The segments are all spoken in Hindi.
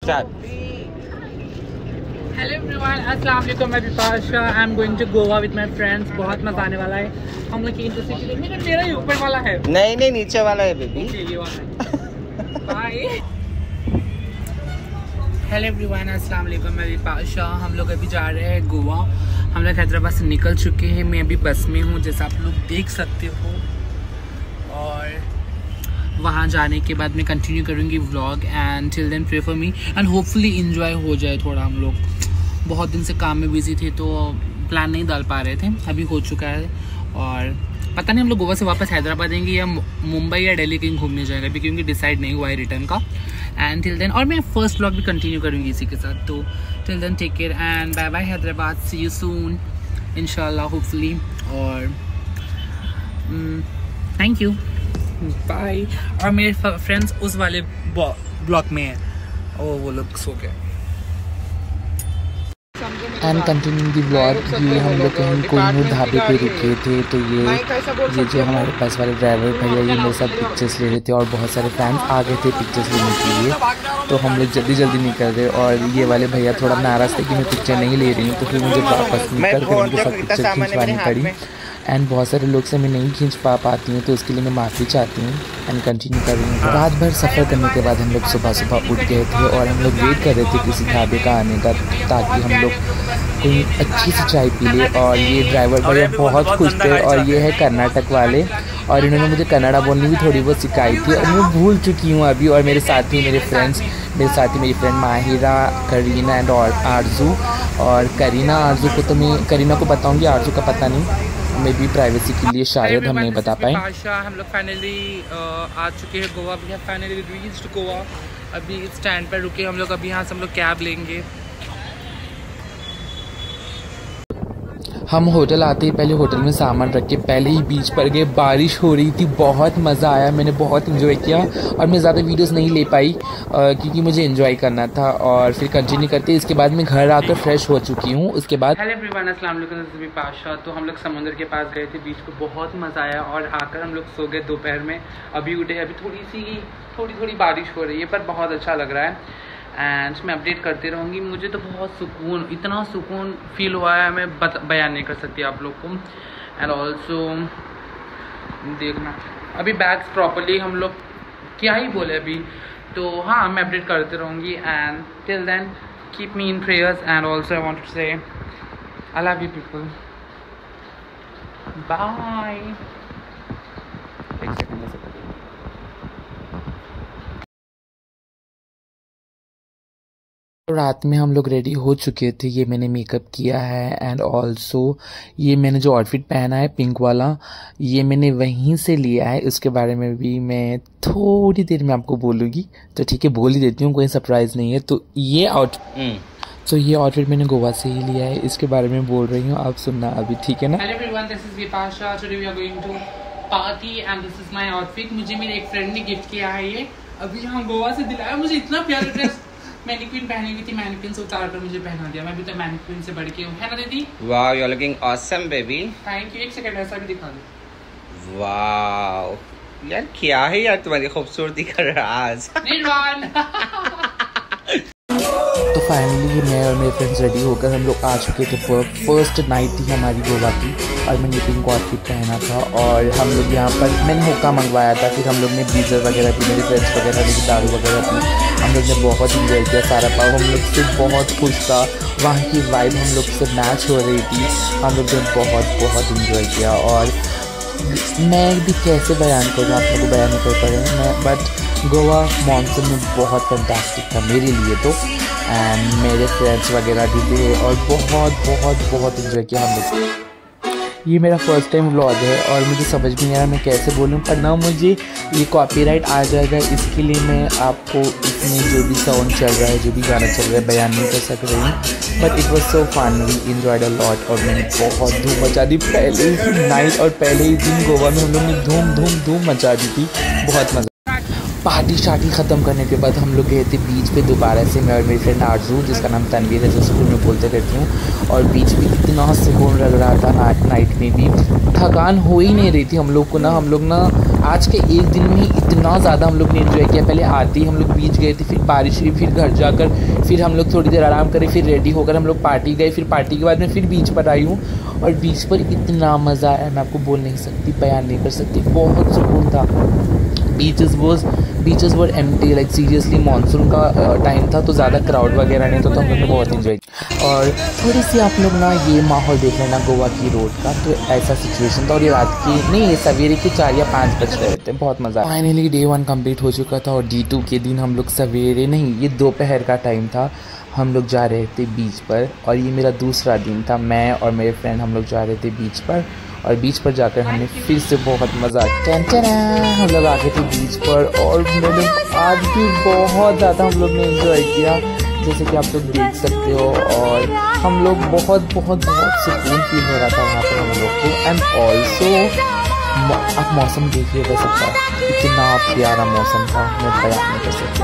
हेलो एवरीवन, अस्सलाम वालेकुम। मैं Bipasha, I am going to Goa with my friends. बहुत मजा आने वाला है। हम लोग की इंटरसिटी मेरा ही ऊपर वाला है। नहीं नीचे वाला है बेबी। ये वाला है। बाय। हेलो एवरीवन, अस्सलाम वालेकुम। मैं बिपाशा। हम लोग अभी जा रहे हैं गोवा। हम लोग हैदराबाद से निकल चुके हैं। मैं अभी बस में हूँ, जैसा आप लोग देख सकते हो। और वहाँ जाने के बाद मैं कंटिन्यू करूँगी vlog. And till then pray for me and hopefully enjoy हो जाए थोड़ा। हम लोग बहुत दिन से काम में बिजी थे तो प्लान नहीं डाल पा रहे थे। अभी हो चुका है और पता नहीं हम लोग गोवा से वापस हैदराबाद आएंगे या मुंबई या दिल्ली कहीं घूमने जाएंगे अभी, क्योंकि डिसाइड नहीं हुआ है रिटर्न का। एंड टिल देन, और मैं फर्स्ट व्लॉग भी कंटिन्यू करूँगी इसी के साथ। तो till then take care and bye bye Hyderabad. See you soon इंशाल्लाह, होपफुली। और थैंक यू, बाय। और मेरे फ्रेंड्स उस वाले ब्लॉक में हैं और वो लोग सो गए। And continue the blog. ये हम लोग कहीं कोहिनूर ढाबे पे रुके थे, तो ये जो हमारे पास वाले ड्राइवर भैया ये मेरे साथ पिक्चर्स ले रहे थे और बहुत सारे फैंस आ गए थे पिक्चर्स लेने के लिए। तो हम लोग जल्दी निकल रहे और ये वाले भैया थोड़ा नाराज़ थे कि मैं पिक्चर नहीं ले रही हूँ, तो फिर मुझे वापस निकल कर उनके साथ पिक्चर खिंचवानी पड़ी। एंड बहुत सारे लोग से मैं नहीं खींच पाती हूँ, तो उसके लिए मैं माफ़ी चाहती हूँ। एंड कंटिन्यू कर रही हूँ। रात भर सफ़र करने के बाद हम लोग सुबह उठ गए थे और हम लोग वेट कर रहे थे किसी ढाबे का आने का, ताकि हम लोग कोई अच्छी सी चाय पी ले। और ये ड्राइवर भैया बहुत खुश थे और ये है कर्नाटक वाले, और इन्होंने मुझे कन्नड़ा बोलनी भी थोड़ी बहुत सिखाई थी और मैं भूल चुकी हूँ अभी। और मेरे साथ ही मेरी फ्रेंड माहिरा, करीना एंड आरजू। और आरजू को तो मैं करीना को बताऊँगी, आरजू का पता नहीं, मे बी प्राइवेसी के लिए शायद हम नहीं बता पाए। हम लोग फाइनली आ चुके हैं Goa. We have finally reached Goa. अभी स्टैंड पर रुके हम लोग। अभी यहाँ से हम लोग कैब लेंगे। हम होटल आते ही पहले होटल में सामान रख के पहले ही बीच पर गए। बारिश हो रही थी, बहुत मज़ा आया, मैंने बहुत इन्जॉय किया। और मैं ज़्यादा वीडियोस नहीं ले पाई क्योंकि मुझे इन्जॉय करना था। और फिर कंटिन्यू करते इसके बाद मैं घर आकर फ्रेश हो चुकी हूँ। उसके बाद हेलो एवरीवन, अस्सलाम वालेकुम। This is Bipasha. तो हम लोग समुद्र के पास गए थे बीच को, बहुत मज़ा आया। और आकर हम लोग सो गए दोपहर में। अभी उठे, अभी थोड़ी बारिश हो रही है, पर बहुत अच्छा लग रहा है। एंड मैं अपडेट करती रहूँगी। मुझे तो बहुत सुकून, इतना सुकून फील हुआ है, मैं बयान नहीं कर सकती आप लोग को। एंड ऑल्सो देखना अभी बैग्स प्रॉपरली हम लोग क्या ही बोले अभी, तो हाँ मैं अपडेट करती रहूँगी। And till then keep me in prayers. And also I want to say I love you people. Bye. रात में हम लोग रेडी हो चुके थे। ये मैंने मेकअप किया है एंड ऑल्सो ये मैंने जो आउटफिट पहना है पिंक वाला, ये मैंने वहीं से लिया है। इसके बारे में भी मैं थोड़ी देर में आपको बोलूँगी, तो ठीक है बोल ही देती हूँ, कोई सरप्राइज़ नहीं है। तो ये आउटफिट मैंने गोवा से ही लिया है, इसके बारे में बोल रही हूँ, आप सुनना अभी, ठीक है ना। Hello everyone, this is Bipasha. Today we are going to party and this is my outfit. मुझे मेरे एक फ्रेंड ने गिफ्ट किया है ये, अभी यहाँ गोवा से दिलाया। मुझे इतना प्यारा ड्रेस मैनिक्विन पहनी हुई थी, मैनिक्विन से उतार कर मुझे पहना दिया। मैं भी तो मैनिक्विन से बढ़ के हूँ, है ना दीदी? Wow, you are looking awesome baby. Thank you. एक सेकंड ऐसा भी दिखा दो। वाओ यार, क्या है यार तुम्हारी खूबसूरती का राज। तो फाइनली मैं और मेरे फ्रेंड्स रेडी होकर हम लोग आ चुके थे। फर्स्ट नाइट थी हमारी गोवा की और मैंने पिंक आउटफिट पहना था। और हम लोग यहाँ पर मैंने हुक्का मंगवाया था, फिर हम लोग ने बीजर वगैरह पी, मेरे फ्रेंड्स वगैरह ने दारू वगैरह पी। हम लोग ने बहुत इंजॉय किया सारा पाव। हम लोग से बहुत खुश था, वहाँ की वाइब हम लोग से मैच हो रही थी। हम लोग ने बहुत इंजॉय किया। और मैं भी कैसे बयान करूँ, आप लोग को बयान नहीं कर पा रहे हैं मैं, बट गोवा मानसून में बहुत फैंटास्टिक था मेरे लिए तो। एंड मेरे फ्रेंड्स वगैरह भी थे और बहुत इंजॉय किया हम लोग। ये मेरा फर्स्ट टाइम व्लॉग है और मुझे समझ भी नहीं आ रहा मैं कैसे बोलूँ, पर ना मुझे ये कॉपीराइट आ जाएगा, इसके लिए मैं आपको इसमें जो भी साउंड चल रहा है, जो भी गाना चल रहा है, बयान नहीं कर सक रही हूँ। But it was so fun, we enjoyed a lot. और मैंने बहुत धूम मचा दी पहले ही नाइट और पहले ही दिन गोवा में हम लोग ने धूम मचा दी थी, बहुत मज़ा। पार्टी शार्टी ख़त्म करने के बाद हम लोग गए थे बीच पे दोबारा से, मैं और मेरी फ्रेंड आरजू, जिसका नाम तनवीर है, जो स्कूल में बोलते रहती हूँ। और बीच पे इतना सुकून लग रहा था, नाइट में भी थकान हो ही नहीं रही थी हम लोग को ना। हम लोग ना आज के एक दिन में इतना ज़्यादा हम लोग ने एंजॉय किया। पहले आते ही हम लोग बीच गए थे, फिर बारिश हुई, फिर घर जाकर फिर हम लोग थोड़ी देर आराम करें, फिर रेडी होकर हम लोग पार्टी गए, फिर पार्टी के बाद में फिर बीच पर आई हूँ। और बीच पर इतना मज़ा आया, मैं आपको बोल नहीं सकती, बयान नहीं कर सकती, बहुत सुकून था। बीचेस वर एम्प्टी, लाइक सीरियसली मानसून का टाइम था तो ज़्यादा क्राउड वगैरह नहीं था, तो हम लोग ने बहुत इन्जॉय किया। और थोड़ी सी आप लोग ना ये माहौल देख लेना गोवा की रोड का, तो ऐसा सिचुएशन था। और ये रात की नहीं, ये सवेरे के 4 या 5 बज रहे थे, बहुत मज़ा। फाइनली डे 1 कंप्लीट हो चुका था। और D2 के दिन हम लोग सवेरे नहीं, ये दोपहर का टाइम था, हम लोग जा रहे थे बीच पर। और ये मेरा दूसरा दिन था, मैं और मेरे फ्रेंड हम लोग जा रहे थे बीच पर। और बीच पर जाकर हमने फिर से बहुत मज़ा किया। हम लोग आ गए थे बीच पर और मैंने आज भी बहुत ज़्यादा हम लोग ने एंजॉय किया, जैसे कि आप लोग देख सकते हो। और हम लोग बहुत सुकून फील हो रहा था वहाँ पर हम लोग को। एंड ऑल्सो आप मौसम देखिए, वैसे इतना प्यारा मौसम था, मैं बयान नहीं कर सकता,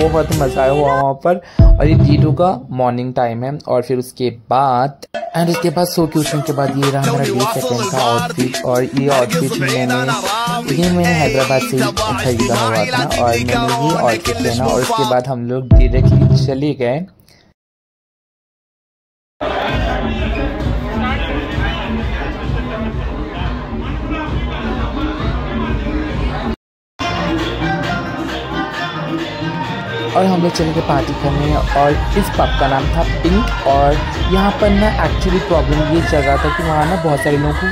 बहुत मज़ा आया हुआ वहाँ पर। और ये D2 का मॉर्निंग टाइम है। और फिर उसके बाद सो के उठने के बाद ये रहा मेरा डे 2 का आउटफिट। और ये आउटफिट मैंने हैदराबाद से खरीदा हुआ था, और मैंने ये आउटफिट पहना। और उसके बाद हम लोग डायरेक्टली चले गए और हम लोग चले गए पार्टी करने। और इस पब का नाम था पिंक। और यहाँ पर ना एक्चुअली प्रॉब्लम ये चल रहा था कि वहाँ ना बहुत सारे लोगों को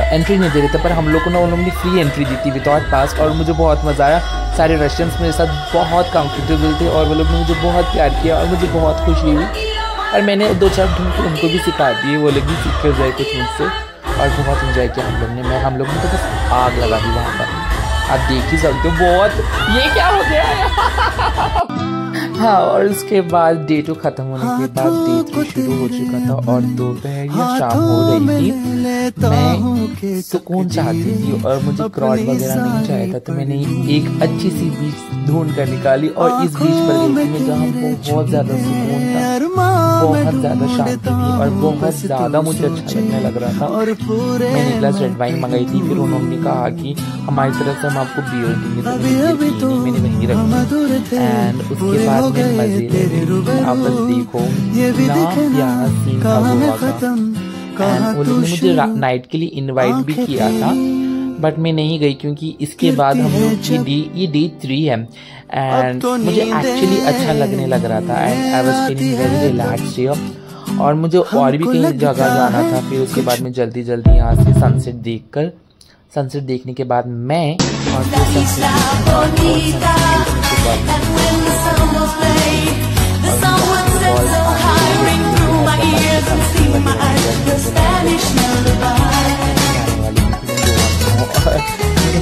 एंट्री नहीं दे रहे थे, पर हम लोग को ना उन लोगों ने फ्री एंट्री दी थी विदाउट पास। और मुझे बहुत मज़ा आया, सारे रशियंस मेरे साथ बहुत कंफर्टेबल थे और वो लोग ने मुझे बहुत प्यार किया और मुझे बहुत खुशी हुई। और मैंने 2-4 ढंग उनको भी सिखा दिए, वो लोग भी सीख कर जाए कुछ मुझसे। और बहुत इन्जॉय किया हम लोग ने। हम लोग ने तो बस आग लगा दी वहाँ पर, आप देख ही सकते हो। बहुत ये क्या हो गया है हाँ। और उसके बाद डे 2 ख़त्म होने के बाद डे 3 शुरू हो चुका था। और दोपहर या शाम हो रही थी, मैं सुकून चाहती थी और मुझे क्राउड वगैरह नहीं चाहिए था, तो मैंने एक अच्छी सी बीच ढूंढ कर निकाली और इस बीच पर गई थी मैं, जहाँ बहुत ज़्यादा सुकून था, बहुत ज़्यादा शांति थी और बहुत ज़्यादा मुझे अच्छा लगने लग रहा था। मैंने एक ग्लास रेड वाइन मंगाई थी, फिर उन्होंने कहा कि हमारी तरफ से हम आपको बियर देंगे, तो मैंने वहीं रखी। एंड उसके बाद मैं मजे ले रही, आप बस देखो कितना प्यारा सीन था गोवा का। एंड वो लोगों ने मुझे नाइट के लिए इनवाइट भी किया था, बट मैं नहीं गई क्योंकि इसके बाद हम लोग ये डे 3 है। एंड मुझे एक्चुअली अच्छा लगने लग रहा था and I was feeling very relaxed here. और मुझे और भी कहीं जगह जाना था। फिर उसके बाद में जल्दी यहाँ से सनसेट देखने के बाद मैं और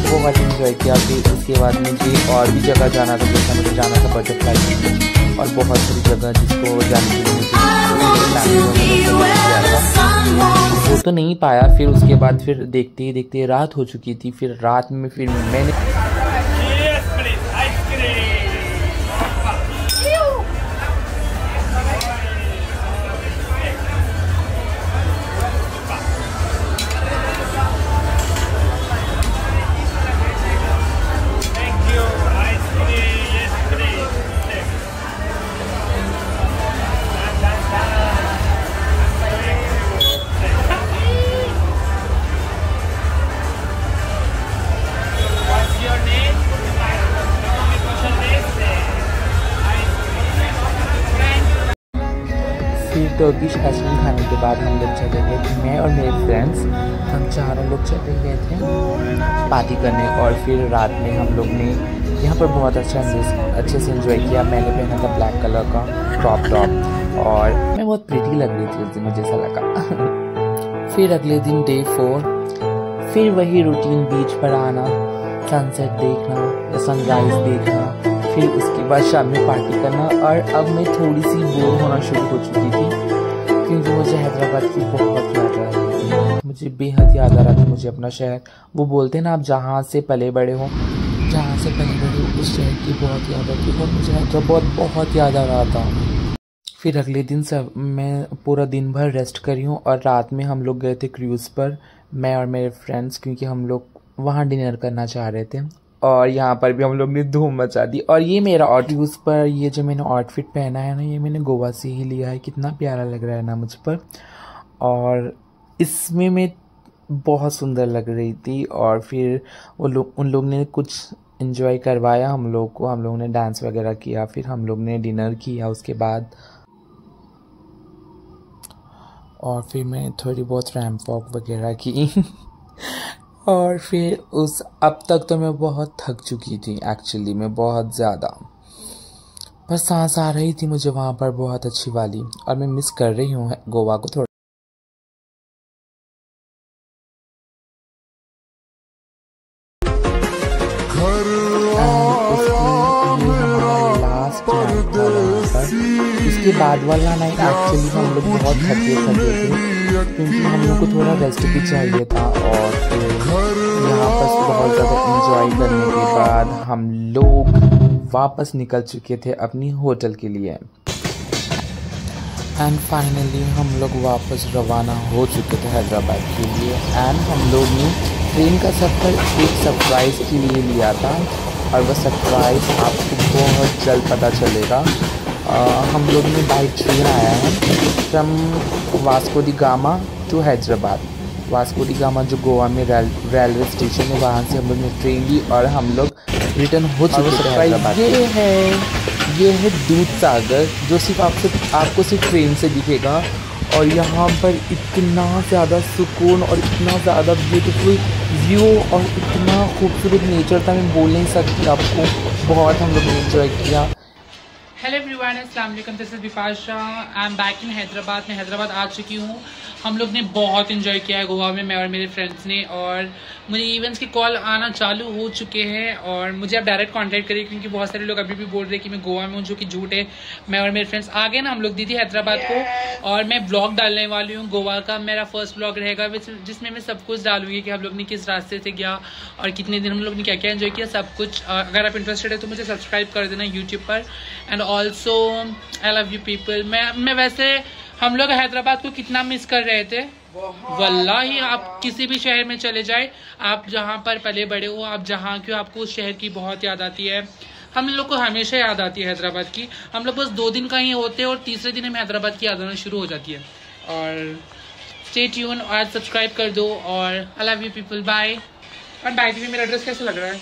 बहुत इन्जॉय किया। फिर उसके बाद मुझे और भी जगह जाना था, जैसा मुझे जाना था बटरफ्लाई और बहुत सारी जगह जिसको जाने के लिए वो तो नहीं पाया। फिर उसके बाद फिर देखते ही देखते रात हो चुकी थी। फिर रात में फिर मैंने टर्किश आइसक्रीम खाने के बाद हम लोग चले गए थे, मैं और मेरे फ्रेंड्स, हम चारों लोग चले गए थे पार्टी करने। और फिर रात में हम लोग ने यहाँ पर बहुत अच्छे से एंजॉय किया। मैंने पहना था ब्लैक कलर का क्रॉप टॉप और मैं बहुत प्रिटी लग रही थी उस दिन, मुझे ऐसा लगा। फिर अगले दिन डे 4, फिर वही रूटीन, बीच पर आना, सनसेट देखना या सनराइज देखना, फिर उसके बाद शाम में पार्टी करना। और अब मैं थोड़ी सी बोर होना शुरू हो चुकी थी क्योंकि मुझे हैदराबाद की बहुत याद आ रही थी, मुझे बेहद याद आ रहा था मुझे अपना शहर। वो बोलते हैं ना, आप जहाँ से पले बड़े हो, जहाँ से पहले बड़ी उस शहर की बहुत याद आती और मुझे हैदराबाद बहुत याद आ रहा था। फिर अगले दिन सब मैं पूरा दिन भर रेस्ट करी हूँ और रात में हम लोग गए थे क्रूज़ पर, मैं और मेरे फ्रेंड्स, क्योंकि हम लोग वहाँ डिनर करना चाह रहे थे। और यहाँ पर भी हम लोग ने धूम मचा दी। और ये मेरा क्रूज़ पर ये जो मैंने आउटफिट पहना है ना, ये मैंने गोवा से ही लिया है। कितना प्यारा लग रहा है ना मुझ पर, और इसमें मैं बहुत सुंदर लग रही थी। और फिर उन लोग ने कुछ एंजॉय करवाया हम लोग को, हम लोगों ने डांस वगैरह किया, फिर हम लोग ने डिनर किया उसके बाद। और फिर मैं थोड़ी बहुत रैंप वॉक वगैरह की और फिर अब तक तो मैं बहुत थक चुकी थी एक्चुअली में, बहुत ज़्यादा, पर सांस आ रही थी मुझे वहाँ पर बहुत अच्छी वाली, और मैं मिस कर रही हूँ गोवा को थोड़ा। इसके बाद वाला नाइट एक्चुअली हम लोग बहुत थके थे, क्योंकि हम लोग को थोड़ा रेस्ट भी चाहिए था। और फिर यहाँ पर बहुत ज़्यादा एंजॉय करने के बाद हम लोग वापस निकल चुके थे अपनी होटल के लिए। एंड फाइनली हम लोग वापस रवाना हो चुके थे हैदराबाद के लिए। एंड हम लोग ने ट्रेन का सफ़र एक सरप्राइज़ के लिए लिया था, और वह सरप्राइज़ आपको बहुत जल्द पता चलेगा। हम लोग ने बाई ट्रेन आया है from Vasco D gamma two Hyderabad. Vasco D gamma जो गोवा में रेलवे स्टेशन है, वहाँ से हम लोग ने ट्रेन ली और हम लोग रिटर्न हो चुके थे हैदराबाद। ये है दूध सागर, जो सिर्फ आपको सिर्फ ट्रेन से दिखेगा। और यहाँ पर इतना ज़्यादा सुकून और इतना ज़्यादा ब्यूटीफुल व्यू और इतना खूबसूरत नेचर था, मैं बोल नहीं सकती आपको। बहुत हम लोग ने एंजॉय किया। हेलो एवरीवन, अस्सलाम वालेकुम, this is Bipasha. I am back in Hyderabad. मैं हैदराबाद आ चुकी हूँ। हम लोग ने बहुत इन्जॉय किया है गोवा में, मैं और मेरे फ्रेंड्स ने। और मुझे इवेंट्स की कॉल आना चालू हो चुके हैं और मुझे आप डायरेक्ट कांटेक्ट करिए, क्योंकि बहुत सारे लोग अभी भी बोल रहे हैं कि मैं गोवा में हूँ, जो कि झूठ है। मैं और मेरे फ्रेंड्स आ गए ना, हम लोग दीदी हैदराबाद को, और मैं ब्लॉग डालने वाली हूँ गोवा का। मेरा फर्स्ट ब्लॉग रहेगा जिसमें मैं सब कुछ डालूंगी कि हम लोग ने किस रास्ते से गया और कितने दिन हम लोग ने क्या क्या एंजॉय किया, सब कुछ। अगर आप इंटरेस्टेड है तो मुझे सब्सक्राइब कर देना यूट्यूब पर। And also I love you people. मैं वैसे हम लोग हैदराबाद को कितना मिस कर रहे थे, वल्लाही। आप किसी भी शहर में चले जाए, आप जहाँ पर पले बड़े हो, आप जहाँ के हो, आपको उस शहर की बहुत याद आती है। हम लोग को हमेशा याद आती है हैदराबाद की। हम लोग बस 2 दिन कहीं होते हैं और तीसरे दिन हमें हैदराबाद की याद आना शुरू हो जाती है। और स्टे ट्यून और सब्सक्राइब कर दो। और I love you people, bye. और बाय भी मेरा एड्रेस कैसे लग रहा है?